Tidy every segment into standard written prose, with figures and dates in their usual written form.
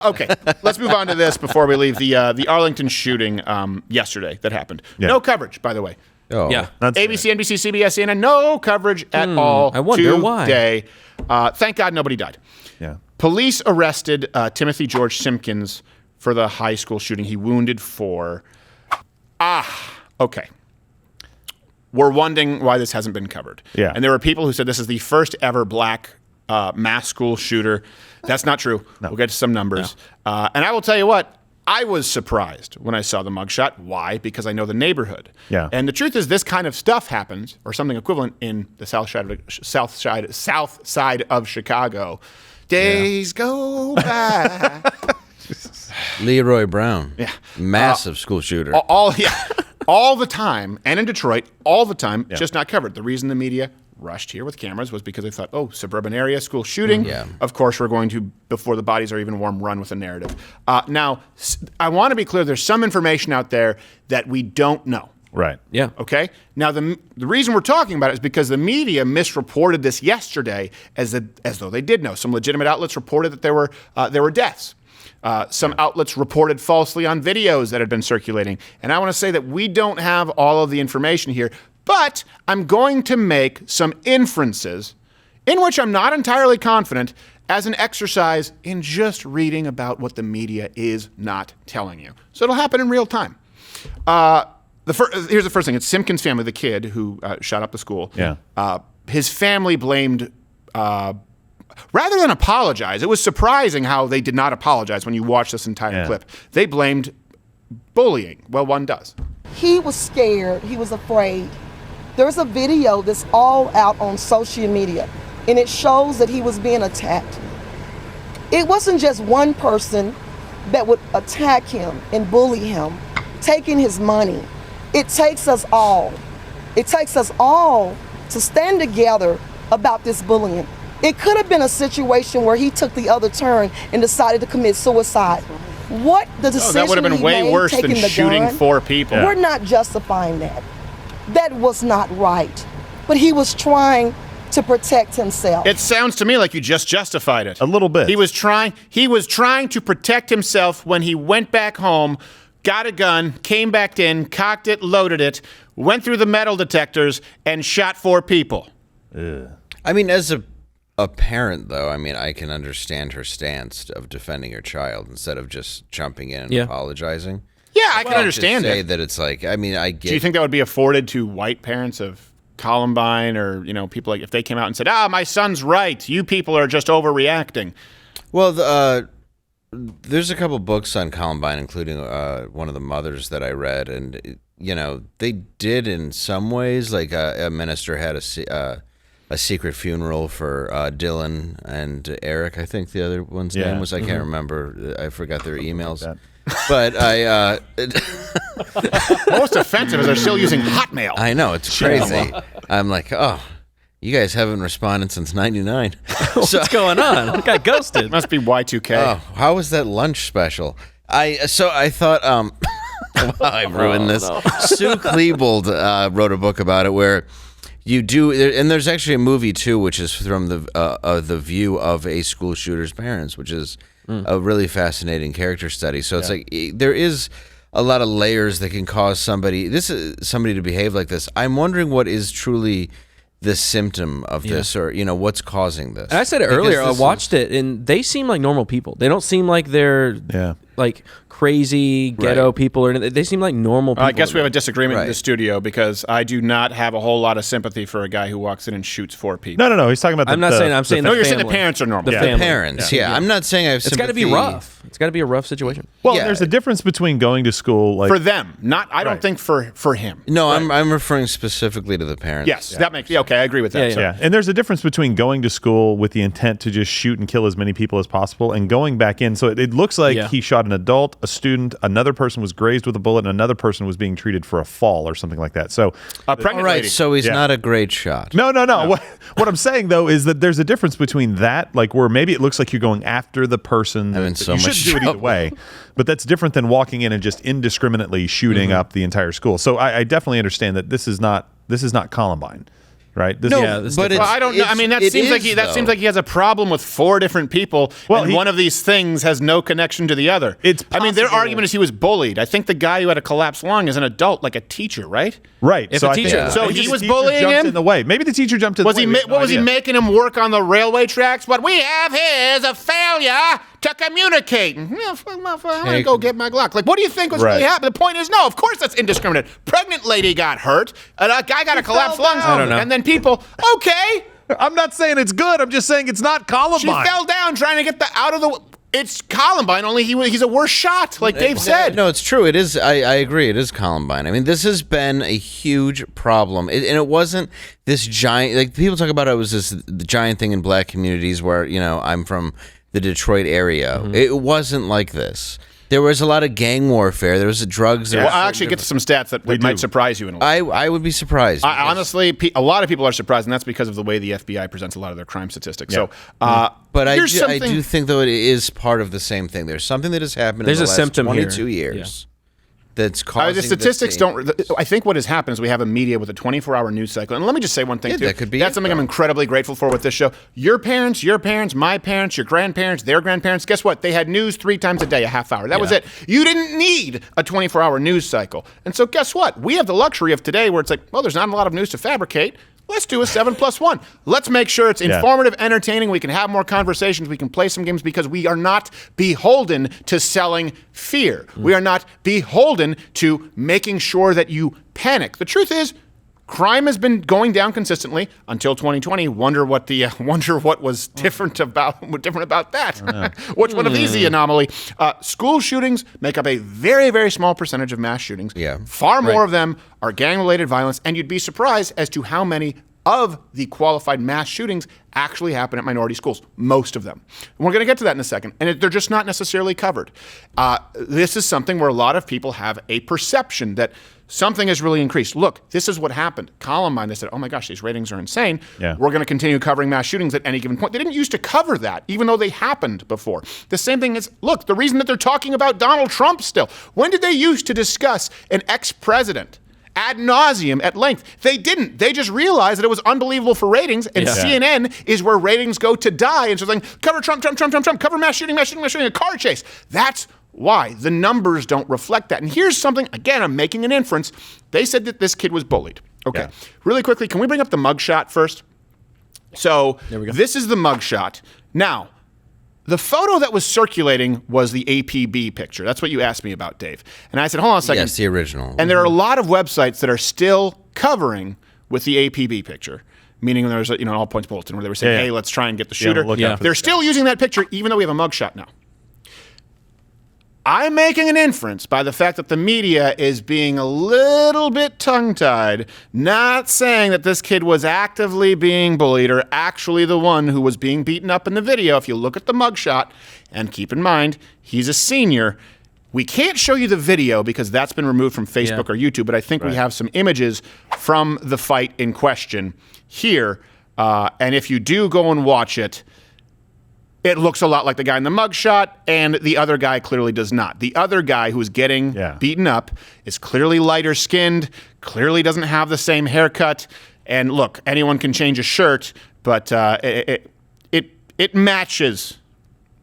Okay, let's move on to this before we leave the Arlington shooting yesterday that happened. Yeah. No coverage, by the way. Oh, Yeah. ABC, NBC, CBS, CNN, no coverage at all. I wonder today. Thank God nobody died. Yeah. Police arrested Timothy George Simpkins for the high school shooting. He wounded 4. Okay. We're wondering why this hasn't been covered. Yeah. And there were people who said this is the first ever black mass school shooter. That's not true. No. We'll get to some numbers. And I will tell you what, I was surprised when I saw the mugshot. Why? Because I know the neighborhood. Yeah. And the truth is this kind of stuff happens, or something equivalent, in the south side of Chicago. Days go by. Leroy Brown. Yeah. Massive school shooter. All the time, and in Detroit, all the time, just not covered. The reason the media rushed here with cameras was because they thought, oh, suburban area, school shooting. Yeah. Of course, we're going to, before the bodies are even warm, run with a narrative. Now, I want to be clear, there's some information out there that we don't know. Right. Yeah. Okay? Now, the reason we're talking about it is because the media misreported this yesterday as though they did know. Some legitimate outlets reported that there were deaths. Some outlets reported falsely on videos that had been circulating. And I want to say that we don't have all of the information here, but I'm going to make some inferences in which I'm not entirely confident as an exercise in just reading about what the media is not telling you. So it'll happen in real time. Here's the first thing. It's Simpkins' family, the kid who shot up the school. Yeah. His family blamed... rather than apologize, it was surprising how they did not apologize when you watch this entire clip. They blamed bullying. Well, one does. He was scared. He was afraid. There's a video that's all out on social media, and it shows that he was being attacked. It wasn't just one person that would attack him and bully him, taking his money. It takes us all. It takes us all to stand together about this bullying. It could have been a situation where he took the other turn and decided to commit suicide. What the decision that would have been he way made, worse than taking the shooting gun, 4 people. We're not justifying that. That was not right. But he was trying to protect himself. It sounds to me like you just justified it. A little bit. He was trying to protect himself when he went back home, got a gun, came back in, cocked it, loaded it, went through the metal detectors, and shot 4 people. I mean, as a parent, though, I mean, I can understand her stance of defending her child instead of just jumping in and apologizing. Yeah, I can understand say it. that it's like, I mean, I get. Do you think that would be afforded to white parents of Columbine, or people like if they came out and said, my son's right, you people are just overreacting? Well, there's a couple books on Columbine, including one of the mothers that I read, and they did in some ways, like a minister had a secret funeral for Dylan and Eric. I think the other one's name was. I can't remember. I forgot their emails. But I most offensive is they're still using Hotmail. I know, it's crazy. I'm like, oh, you guys haven't responded since '99. What's going on? I got ghosted. Must be Y2K. Oh, how was that lunch special? I thought wow, I ruined this. No. Sue Klebold wrote a book about it where you do, and there's actually a movie too, which is from the view of a school shooter's parents, which is a really fascinating character study. So it's like there is a lot of layers that can cause somebody to behave like this. I'm wondering what is truly the symptom of this, or what's causing this. And I said it earlier. I watched it, and they seem like normal people. They don't seem like they're like crazy ghetto people, or anything. They seem like normal people. I guess we have a disagreement in the Right. studio because I do not have a whole lot of sympathy for a guy who walks in and shoots 4 people. No. He's talking about the... I'm not saying. I'm saying No, the you're saying the family. parents are normal. The Yeah. family. Parents, yeah. I'm not saying I have It's got to sympathy. be rough. It's got to be a rough situation. Well, Yeah. there's a difference between going to school like For them, not. I don't Right. think for him. No, I'm referring specifically to the parents. Yes, that makes. Okay, I agree with that. Yeah, So- Yeah, and there's a difference between going to school with the intent to just shoot and kill as many people as possible and going back in. So it looks like he shot an adult, a student, another person was grazed with a bullet, and another person was being treated for a fall or something like that. So, A pregnant All right, lady. so he's not a great shot. no. What I'm saying, though, is that there's a difference between that, like where maybe it looks like you're going after the person. I'm in that so you much shouldn't do it either trouble. way. But that's different than walking in and just indiscriminately shooting up the entire school. So I definitely understand that this is not Columbine. right? No, but I don't know. I mean, that seems like he has a problem with 4 different people, and one of these things has no connection to the other. I mean, their argument is he was bullied. I think the guy who had a collapsed lung is an adult, like a teacher, right? Right. If a teacher, so he was bullying him in the way. Maybe the teacher jumped in the way. What was he making him work on the railway tracks? What we have here is a failure to communicate. I'm gonna go get my Glock. Like, what do you think was really happening? The point is, no, of course that's indiscriminate. Pregnant lady got hurt, and a guy got a collapsed lung, and then people, okay. I'm not saying it's good. I'm just saying it's not Columbine. She fell down trying to get out of the. It's Columbine, only he's a worse shot, like Dave said. No, it's true. It is. I agree. It is Columbine. I mean, this has been a huge problem. And it wasn't this giant, like people talk about it was the giant thing in black communities where, I'm from the Detroit area. Mm-hmm. It wasn't like this. There was a lot of gang warfare. There was drugs. Well, I'll actually get to some stats that might surprise you in a little. I would be surprised. Honestly, a lot of people are surprised, and that's because of the way the FBI presents a lot of their crime statistics. Yeah. So, but I do think, though, it is part of the same thing. There's something that has happened in the last 22 years. That's causing the statistics don't. I think what has happened is we have a media with a 24-hour news cycle. And let me just say one thing, too. That's something I'm incredibly grateful for with this show. Your parents, my parents, your grandparents, their grandparents, guess what? They had news 3 times a day, a half hour. That was it. You didn't need a 24-hour news cycle. And so guess what? We have the luxury of today where it's like, well, there's not a lot of news to fabricate. Let's do a 7+1. Let's make sure it's informative, entertaining. We can have more conversations. We can play some games because we are not beholden to selling fear. We are not beholden to making sure that you panic. The truth is, crime has been going down consistently until 2020. Wonder what was different about that. Which one of these the anomaly? School shootings make up a very, very small percentage of mass shootings. Yeah. Far more of them are gang-related violence, and you'd be surprised as to how many of the qualified mass shootings actually happen at minority schools. Most of them. And we're going to get to that in a second. And they're just not necessarily covered. This is something where a lot of people have a perception that something has really increased. Look, this is what happened. Columbine, they said, oh my gosh, these ratings are insane. Yeah. We're going to continue covering mass shootings at any given point. They didn't used to cover that, even though they happened before. The same thing is, look, the reason that they're talking about Donald Trump still. When did they used to discuss an ex-president ad nauseum at length? They didn't. They just realized that it was unbelievable for ratings, and CNN is where ratings go to die. And so they're like, cover Trump, cover mass shooting, a car chase. That's why the numbers don't reflect that. And here's something, again, I'm making an inference. They said that this kid was bullied. Okay. Yeah. Really quickly, can we bring up the mugshot first? So this is the mugshot. Now, the photo that was circulating was the APB picture. That's what you asked me about, Dave. And I said, hold on a second. Yes, the original. And there are a lot of websites that are still covering with the APB picture. Meaning there's an all points bulletin where they were saying, hey, let's try and get the shooter. They're still using that picture even though we have a mugshot now. I'm making an inference by the fact that the media is being a little bit tongue-tied, not saying that this kid was actively being bullied or actually the one who was being beaten up in the video. If you look at the mugshot, and keep in mind, he's a senior, we can't show you the video because that's been removed from Facebook or YouTube, but I think we have some images from the fight in question here. And if you do go and watch it, it looks a lot like the guy in the mugshot, and the other guy clearly does not. The other guy who's getting beaten up is clearly lighter skinned, clearly doesn't have the same haircut. And look, anyone can change a shirt, but it matches.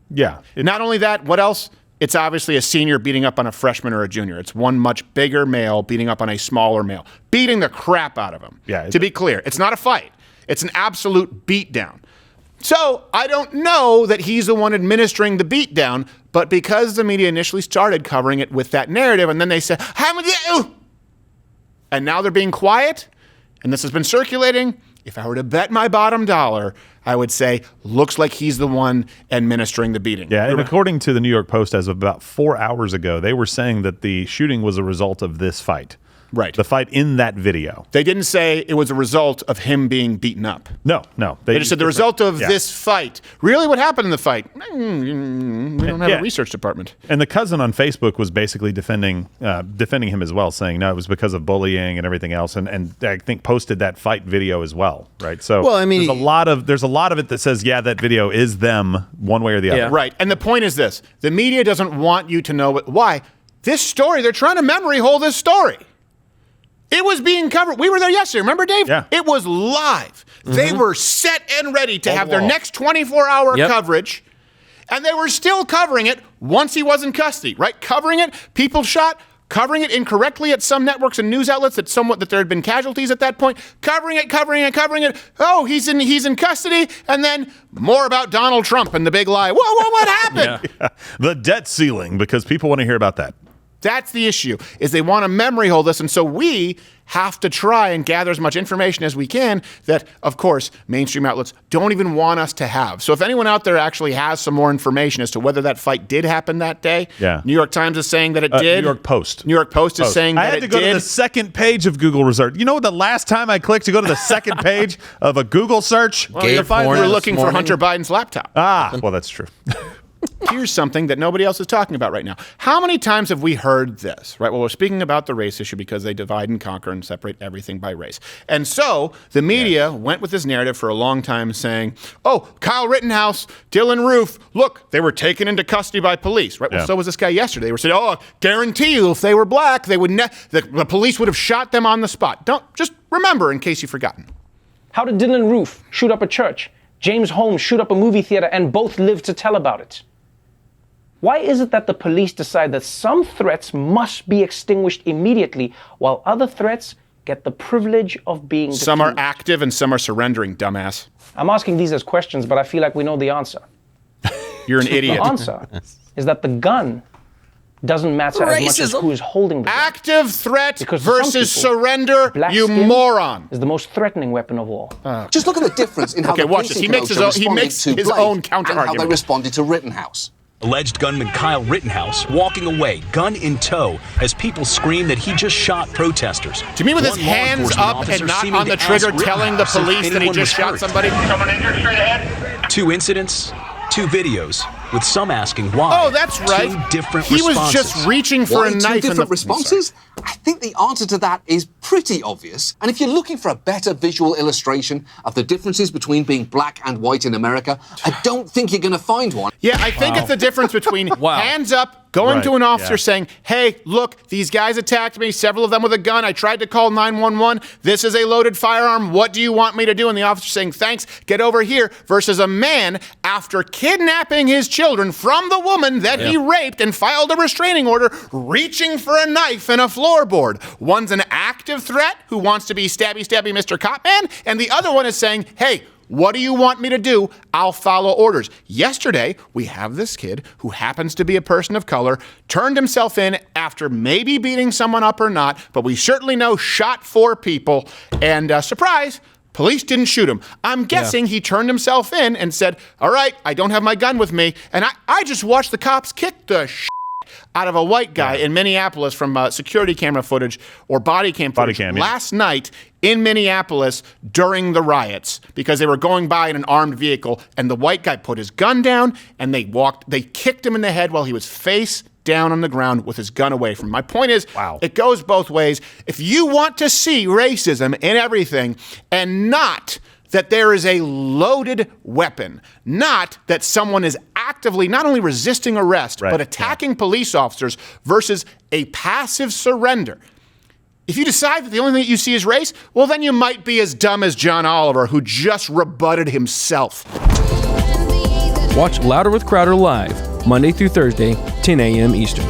Yeah. Not only that, what else? It's obviously a senior beating up on a freshman or a junior. It's one much bigger male beating up on a smaller male, beating the crap out of him. Yeah. To be clear, it's not a fight. It's an absolute beatdown. So I don't know that he's the one administering the beatdown, but because the media initially started covering it with that narrative, and then they said, and now they're being quiet, and this has been circulating. If I were to bet my bottom dollar, I would say, looks like he's the one administering the beating. Yeah, and according to the New York Post, as of about 4 hours ago, they were saying that the shooting was a result of this fight. Right. The fight in that video. They didn't say it was a result of him being beaten up. No. They just said the result of this fight. Really, what happened in the fight? We don't have a research department. And the cousin on Facebook was basically defending him as well, saying, no, it was because of bullying and everything else, and I think posted that fight video as well, right? So there's a lot of it that says, that video is them one way or the other. Right, and the point is this. The media doesn't want you to know why. This story, they're trying to memory hole this story. It was being covered. We were there yesterday. Remember, Dave? Yeah. It was live. They were set and ready to have their next 24-hour coverage, and they were still covering it once he was in custody, right? Covering it, people shot, covering it incorrectly at some networks and news outlets that there had been casualties at that point, covering it. Oh, he's in custody, and then more about Donald Trump and the big lie. Whoa, what happened? Yeah. The debt ceiling, because people want to hear about that. That's the issue, is they want to memory hold this, and so we have to try and gather as much information as we can that, of course, mainstream outlets don't even want us to have. So if anyone out there actually has some more information as to whether that fight did happen that day, New York Times is saying that it did. New York Post. New York Post is saying that it did. I had to go to the second page of Google Research. You know what the last time I clicked to go to the second page of a Google search? Well, you're looking for Hunter Biden's laptop. Well, that's true. Here's something that nobody else is talking about right now. How many times have we heard this, right? Well, we're speaking about the race issue because they divide and conquer and separate everything by race. And so the media went with this narrative for a long time saying, oh, Kyle Rittenhouse, Dylan Roof, look, they were taken into custody by police, right? Well, so was this guy yesterday. They were saying, oh, guarantee you if they were black, they would the police would have shot them on the spot. Just remember in case you've forgotten. How did Dylan Roof shoot up a church, James Holmes shoot up a movie theater, and both live to tell about it? Why is it that the police decide that some threats must be extinguished immediately while other threats get the privilege of being diffused? Some are active and some are surrendering, dumbass. I'm asking these as questions, but I feel like we know the answer. You're an idiot. The answer is that the gun doesn't matter as much as who is holding the gun. Active threat Because versus some people, surrender, you skin moron. is the most threatening weapon of all. Just look at the difference in how Okay, the watch police this. He makes his Blake own counter-argument. and how they responded to Rittenhouse. Alleged gunman Kyle Rittenhouse walking away, gun in tow, as people scream that he just shot protesters. To me, with his hands up and not on the trigger telling the police that he just shot somebody. Someone injured straight ahead. 2 incidents, 2 videos, with some asking why. Oh, that's right. 2 different he responses. was just reaching for a knife. 2 in different the responses? I think the answer to that is pretty obvious. And if you're looking for a better visual illustration of the differences between being black and white in America, I don't think you're going to find one. Yeah, I think it's the difference between hands up, going to an officer saying, hey, look, these guys attacked me, several of them with a gun. I tried to call 911. This is a loaded firearm. What do you want me to do? And the officer saying, thanks, get over here, versus a man, after kidnapping his children from the woman that he raped and filed a restraining order, reaching for a knife and a floorboard. One's an active threat who wants to be stabby Mr. Copman, and the other one is saying, hey, what do you want me to do? I'll follow orders. Yesterday, we have this kid who happens to be a person of color, turned himself in after maybe beating someone up or not, but we certainly know shot 4 people, and surprise, police didn't shoot him. I'm guessing he turned himself in and said, all right, I don't have my gun with me, and I just watched the cops kick the out of a white guy in Minneapolis from security camera footage or body cam footage last night in Minneapolis during the riots because they were going by in an armed vehicle and the white guy put his gun down and they kicked him in the head while he was face down on the ground with his gun away from him. My point is, it goes both ways. If you want to see racism in everything and not that there is a loaded weapon, not that someone is actively not only resisting arrest, but attacking police officers versus a passive surrender. If you decide that the only thing that you see is race, well, then you might be as dumb as John Oliver, who just rebutted himself. Watch Louder with Crowder live, Monday through Thursday, 10 a.m. Eastern.